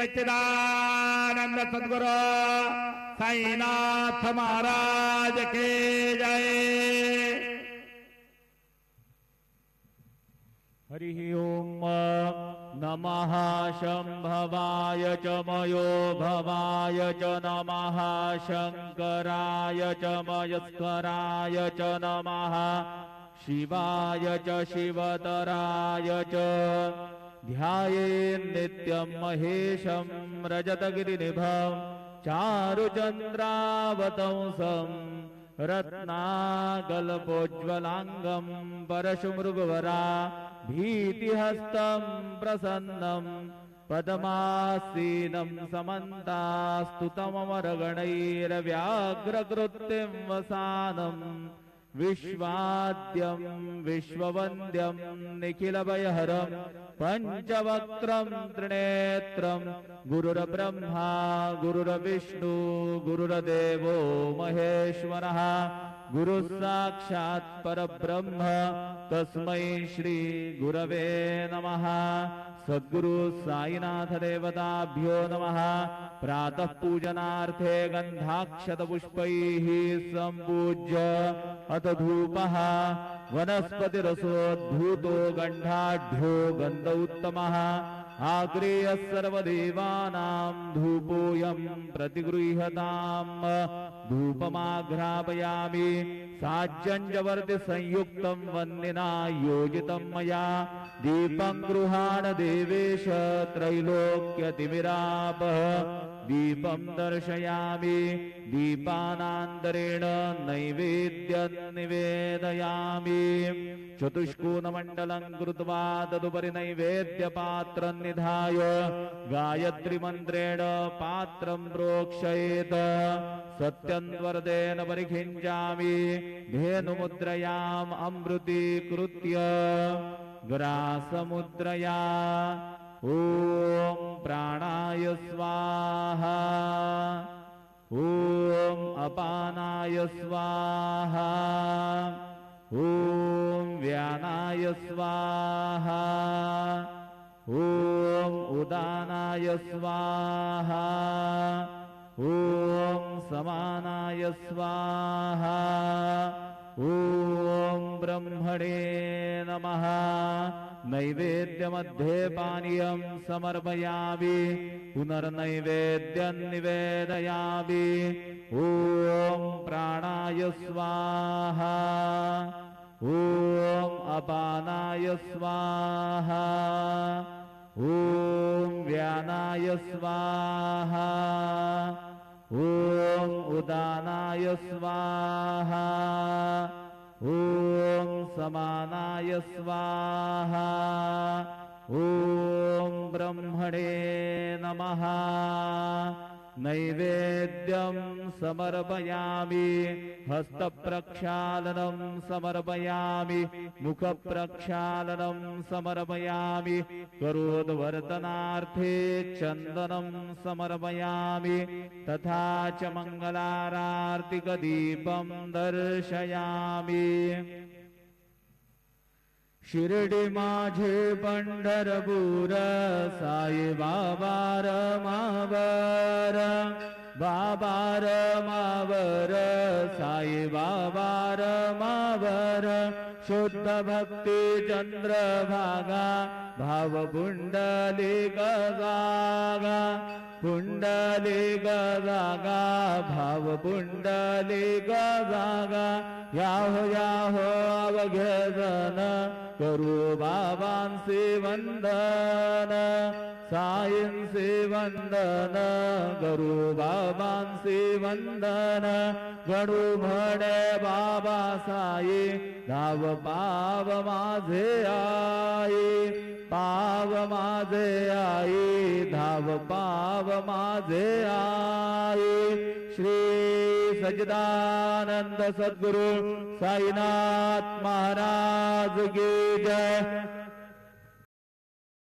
सच्चिदानंद सद्गुरु साईनाथ महाराज के जय। हरि ओम नमः शंभवाय च मयो भवाय च नमः शंकराय च मयस्कराय च नमः शिवाय च शिवतराय च ध्यायेन्नित्यं महेशं रजतगिरिनिभं चारुचन्द्रावतंसं रत्नाकल्पोज्ज्वलाङ्गं परशुमृगवरा भीतिहस्तं प्रसन्नं पद्मासीनं समन्तास्तुतममरगणैर्व्याघ्रकृत्यं वसानं विश्वाद्यं विश्ववन्द्यं निखिलभयहरं पञ्चवक्त्रं त्रिनेत्रं गुरुर्ब्रह्मा गुरुर्विष्णु गुरुर्देवो महेश्वरः गुरुः साक्षात् परब्रह्म तस्मै श्री गुरवे नमः। सद्गुरु साईनाथ देवताभ्यो नमः। प्रातः पूजनार्थे गन्धाक्षतपुष्पैः सम्पूज्य अथ धूपः वनस्पतिरसोद्भूतो गन्धाढ्यो गन्ध उत्तमः आग्रेय सर्वदेवानां धूपोऽयं प्रतिगृह्यताम्। धूपमाघ्रापयामि साज्जन्यवर्ति संयुक्तं वन्निना योजितं मया दीपं गृहाण देवेश त्रैलोक्यतिमिरापः दीपं दर्शयामि दीपानान्तरेण नैवेद्यं निवेदयामि। चतुष्कोणमण्डलं कृत्वा तदुपरि नैवेद्यपात्रं निधाय गायत्रीमन्त्रेण पात्रं प्रोक्षयेत्। सत्यन्वर्तेन परिखिञ्चामि धेनुमुद्रयाम् अमृतीकृत्य ग्रासमुद्रया ॐ प्राणाय स्वाहा ॐ अपानाय स्वाहा ॐ व्यानाय स्वाहा ॐ उदानाय स्वाहा ॐ समानाय स्वाहा ॐ ब्रह्मणे नमः। नैवेद्यमध्ये पानीयं समर्पयामि पुनर्नैवेद्यं निवेदयामि। ॐ प्राणाय स्वाहा ॐ अपानाय स्वाहा ॐ व्यानाय स्वाहा ॐ उदानाय स्वाहा ॐ समानाय स्वाहा ॐ ब्रह्मणे नमः। नैवेद्यं समर्पयामि हस्तप्रक्षालनं समर्पयामि मुखप्रक्षालनं समर्पयामि करोद्वर्तनार्थे चन्दनं समर्पयामि तथा च मङ्गलारार्तिकदीपं दर्शयामि। शिर्डी माझे पंढरपूर साई बाबा रमावर बाबा रमावर साई बाबा रमावर शुद्ध भक्ती चंद्रभागा भाव पुंडलिक जागा पुंडलिक जागा भाव पुंडलिक जागा याहो याहो अवघ्यजन करू बाबांचे वंदन साईंचे वंदन करू बाबांचे वंदन गणू म्हणे बाबा साई धाव पाव माझे आई पाव माझे आई धाव पाव माझे आई। श्री सच्चिदानंद सद्गुरु साईनाथ महाराज की जय।